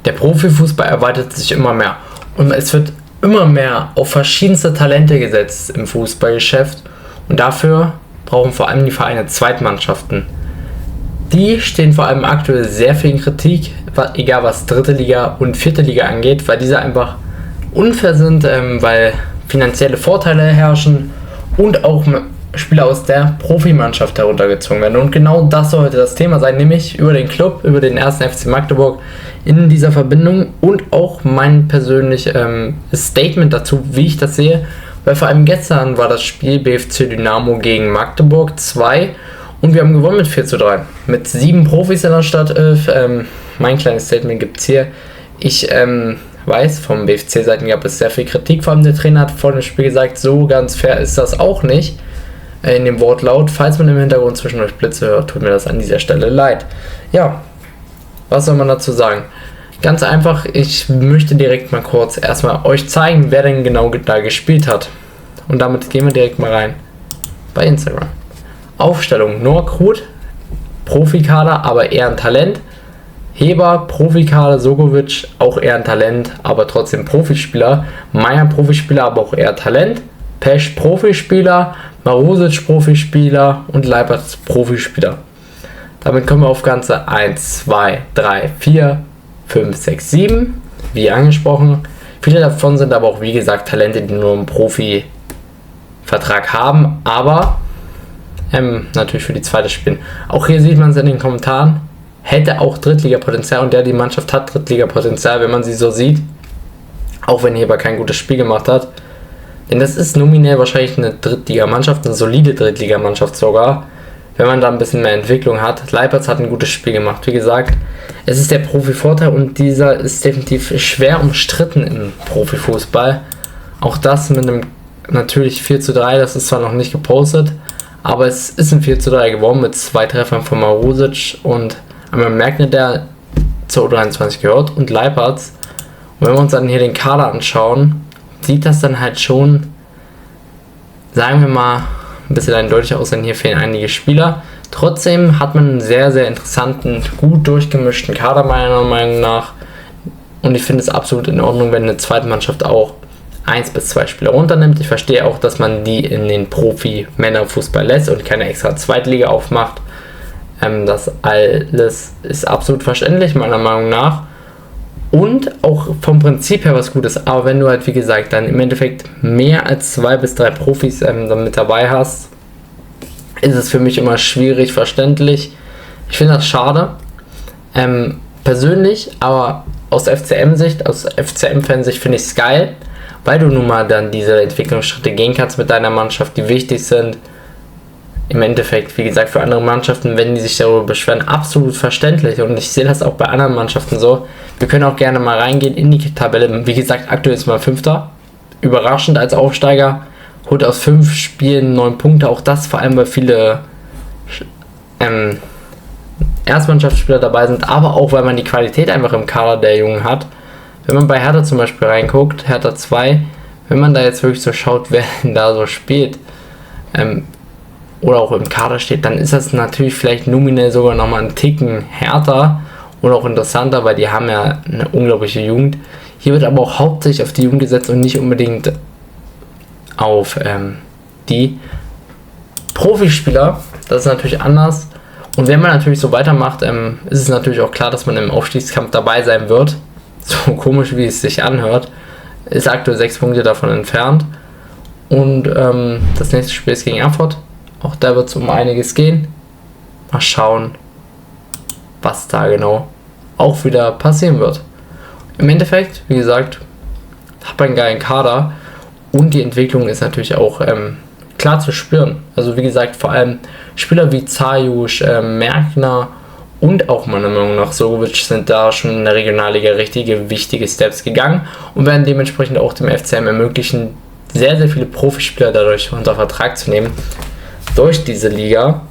Der Profifußball erweitert sich immer mehr und es wird immer mehr auf verschiedenste Talente gesetzt im Fußballgeschäft und dafür brauchen vor allem die Vereine Zweitmannschaften. Die stehen vor allem aktuell sehr viel in Kritik, egal was dritte Liga und vierte Liga angeht, weil diese einfach unfair sind, weil finanzielle Vorteile herrschen und auch Spieler aus der Profimannschaft heruntergezogen werden. Und genau das soll heute das Thema sein, nämlich über den Club, über den 1. FC Magdeburg in dieser Verbindung und auch mein persönliches Statement dazu, wie ich das sehe, weil vor allem gestern war das Spiel BFC Dynamo gegen Magdeburg 2 und wir haben gewonnen mit 4:3. Mit 7 Profis in der Startelf. Mein kleines Statement gibt es hier. Ich weiß, vom BFC-Seiten gab es sehr viel Kritik, vor allem der Trainer hat vor dem Spiel gesagt, so ganz fair ist das auch nicht. In dem Wortlaut, falls man im Hintergrund zwischendurch Blitze hört, tut mir das an dieser Stelle leid. Ja, was soll man dazu sagen? Ganz einfach, ich möchte direkt mal kurz erstmal euch zeigen, wer denn genau da gespielt hat. Und damit gehen wir direkt mal rein bei Instagram. Aufstellung: Noah Krut, Profikader, aber eher ein Talent. Heber, Profikader, Sogovic, auch eher ein Talent, aber trotzdem Profispieler. Meier, Profispieler, aber auch eher Talent. Pesch, Profispieler, Marusic, Profispieler und Leipert, Profispieler. Damit kommen wir auf ganze 1, 2, 3, 4, 5, 6, 7, wie angesprochen. Viele davon sind aber auch, wie gesagt, Talente, die nur einen Profivertrag haben, aber natürlich für die zweite spielen. Auch hier sieht man es in den Kommentaren, hätte auch Drittliga-Potenzial und die Mannschaft hat Drittliga-Potenzial, wenn man sie so sieht, auch wenn Heber kein gutes Spiel gemacht hat. Denn das ist nominell wahrscheinlich eine Drittligamannschaft, eine solide Drittligamannschaft sogar, wenn man da ein bisschen mehr Entwicklung hat. Leipertz hat ein gutes Spiel gemacht. Wie gesagt, es ist der Profivorteil und dieser ist definitiv schwer umstritten im Profifußball. Auch das mit einem natürlich 4:3, das ist zwar noch nicht gepostet, aber es ist ein 4:3 geworden mit 2 Treffern von Marusic und man merkt, der zur U23 gehört und Leipertz. Und wenn wir uns dann hier den Kader anschauen, sieht das dann halt schon, sagen wir mal, ein bisschen eindeutig aus, denn hier fehlen einige Spieler. Trotzdem hat man einen sehr, sehr interessanten, gut durchgemischten Kader meiner Meinung nach und ich finde es absolut in Ordnung, wenn eine zweite Mannschaft auch 1 bis 2 Spieler runternimmt. Ich verstehe auch, dass man die in den Profi-Männerfußball lässt und keine extra Zweitliga aufmacht. Das alles ist absolut verständlich, meiner Meinung nach. Und auch vom Prinzip her was Gutes, aber wenn du halt, wie gesagt, dann im Endeffekt mehr als 2 bis 3 Profis dann mit dabei hast, ist es für mich immer schwierig verständlich. Ich finde das schade, persönlich, aber aus FCM-Sicht, aus FCM-Fansicht finde ich es geil, weil du nun mal dann diese Entwicklungsschritte gehen kannst mit deiner Mannschaft, die wichtig sind. Im Endeffekt, wie gesagt, für andere Mannschaften, wenn die sich darüber beschweren, absolut verständlich und ich sehe das auch bei anderen Mannschaften so. Wir können auch gerne mal reingehen in die Tabelle. Wie gesagt, aktuell ist man 5. Überraschend als Aufsteiger. Holt aus 5 Spielen 9 Punkte. Auch das vor allem, weil viele Erstmannschaftsspieler dabei sind, aber auch, weil man die Qualität einfach im Kader der Jungen hat. Wenn man bei Hertha zum Beispiel reinguckt, Hertha 2, wenn man da jetzt wirklich so schaut, wer denn da so spielt, oder auch im Kader steht, dann ist das natürlich vielleicht nominell sogar nochmal einen Ticken härter und auch interessanter, weil die haben ja eine unglaubliche Jugend. Hier wird aber auch hauptsächlich auf die Jugend gesetzt und nicht unbedingt auf die Profispieler. Das ist natürlich anders. Und wenn man natürlich so weitermacht, ist es natürlich auch klar, dass man im Aufstiegskampf dabei sein wird. So komisch, wie es sich anhört. Ist aktuell 6 Punkte davon entfernt. Und das nächste Spiel ist gegen Erfurt. Auch da wird es um einiges gehen. Mal schauen, was da genau auch wieder passieren wird. Im Endeffekt, wie gesagt, hat man einen geilen Kader und die Entwicklung ist natürlich auch klar zu spüren. Also wie gesagt, vor allem Spieler wie Zajusch, Merkner und auch meiner Meinung nach Sogovic sind da schon in der Regionalliga richtige, wichtige Steps gegangen und werden dementsprechend auch dem FCM ermöglichen, sehr, sehr viele Profispieler dadurch unter Vertrag zu nehmen durch diese Liga.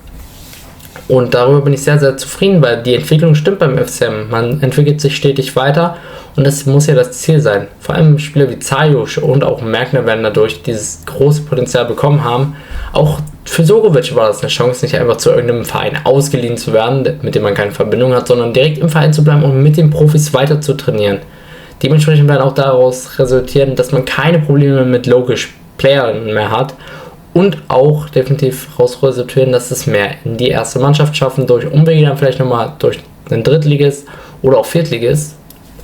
Und darüber bin ich sehr, sehr zufrieden, weil die Entwicklung stimmt beim FCM. Man entwickelt sich stetig weiter und das muss ja das Ziel sein. Vor allem Spieler wie Zajusch und auch Merkner werden dadurch dieses große Potenzial bekommen haben. Auch für Sorovic war das eine Chance, nicht einfach zu irgendeinem Verein ausgeliehen zu werden, mit dem man keine Verbindung hat, sondern direkt im Verein zu bleiben und mit den Profis weiter zu trainieren. Dementsprechend dann auch daraus resultieren, dass man keine Probleme mit Local Playern mehr hat und auch definitiv daraus resultieren, dass es mehr in die erste Mannschaft schaffen, durch Umwege dann vielleicht nochmal durch einen Drittligist oder auch Viertligist,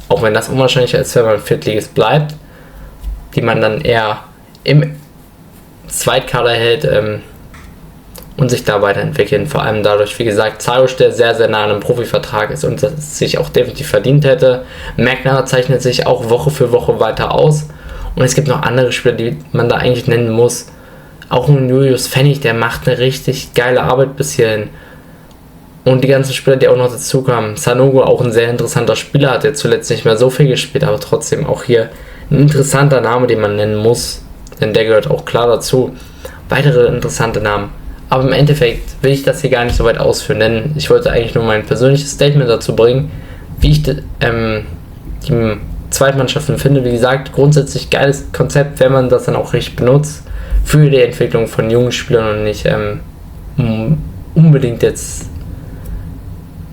auch wenn das unwahrscheinlicher ist, wenn man Viertligist bleibt, die man dann eher im Zweitkader hält und sich da weiterentwickeln. Vor allem dadurch, wie gesagt, Zajuc, der sehr, sehr nah an einem Profivertrag ist und das sich auch definitiv verdient hätte. Megner zeichnet sich auch Woche für Woche weiter aus. Und es gibt noch andere Spieler, die man da eigentlich nennen muss. Auch ein Julius Pfennig, der macht eine richtig geile Arbeit bis hierhin. Und die ganzen Spieler, die auch noch dazu kamen. Sanogo, auch ein sehr interessanter Spieler, hat jetzt zuletzt nicht mehr so viel gespielt, aber trotzdem auch hier ein interessanter Name, den man nennen muss. Denn der gehört auch klar dazu. Weitere interessante Namen. Aber im Endeffekt will ich das hier gar nicht so weit ausführen, denn ich wollte eigentlich nur mein persönliches Statement dazu bringen, wie ich die Zweitmannschaften finde. Wie gesagt, grundsätzlich geiles Konzept, wenn man das dann auch richtig benutzt, für die Entwicklung von jungen Spielern und nicht unbedingt jetzt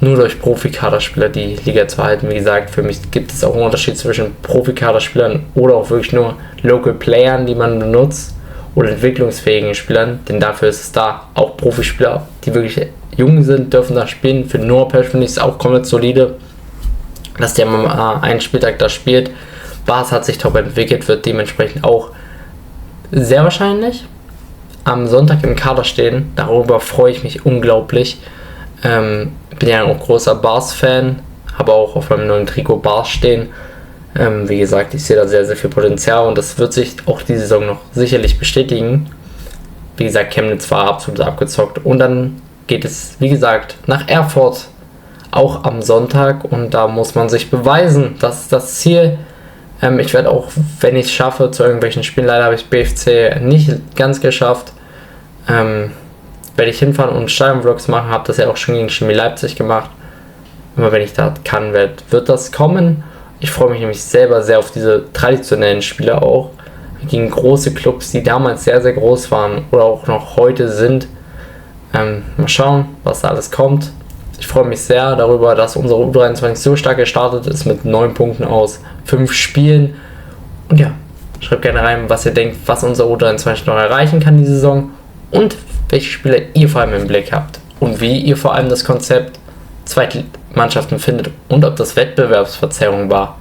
nur durch Profikaderspieler die Liga zu halten. Wie gesagt, für mich gibt es auch einen Unterschied zwischen Profikaderspielern oder auch wirklich nur Local Playern, die man benutzt, oder entwicklungsfähigen Spielern, denn dafür ist es da. Auch Profispieler, die wirklich jung sind, dürfen da spielen. Für Norpel finde ich es auch komplett solide, dass der mal einen Spieltag da spielt. Bas hat sich top entwickelt, wird dementsprechend auch sehr wahrscheinlich am Sonntag im Kader stehen. Darüber freue ich mich unglaublich. Bin ja auch großer Bas-Fan, habe auch auf meinem neuen Trikot Bas stehen. Wie gesagt, ich sehe da sehr, sehr viel Potenzial und das wird sich auch die Saison noch sicherlich bestätigen. Wie gesagt, Chemnitz war absolut abgezockt und dann geht es, wie gesagt, nach Erfurt auch am Sonntag und da muss man sich beweisen. Das ist das Ziel. Ich werde auch, wenn ich es schaffe, zu irgendwelchen Spielen, leider habe ich BFC nicht ganz geschafft, werde ich hinfahren und Stadion-Vlogs machen, habe das ja auch schon gegen Chemie Leipzig gemacht. Immer wenn ich da kann, wird das kommen. Ich freue mich nämlich selber sehr auf diese traditionellen Spiele auch, gegen große Clubs, die damals sehr, sehr groß waren oder auch noch heute sind. Mal schauen, was da alles kommt. Ich freue mich sehr darüber, dass unsere U23 so stark gestartet ist mit 9 Punkten aus 5 Spielen. Und ja, schreibt gerne rein, was ihr denkt, was unsere U23 noch erreichen kann die Saison und welche Spiele ihr vor allem im Blick habt und wie ihr vor allem das Konzept Zweitmannschaften findet und ob das Wettbewerbsverzerrung war.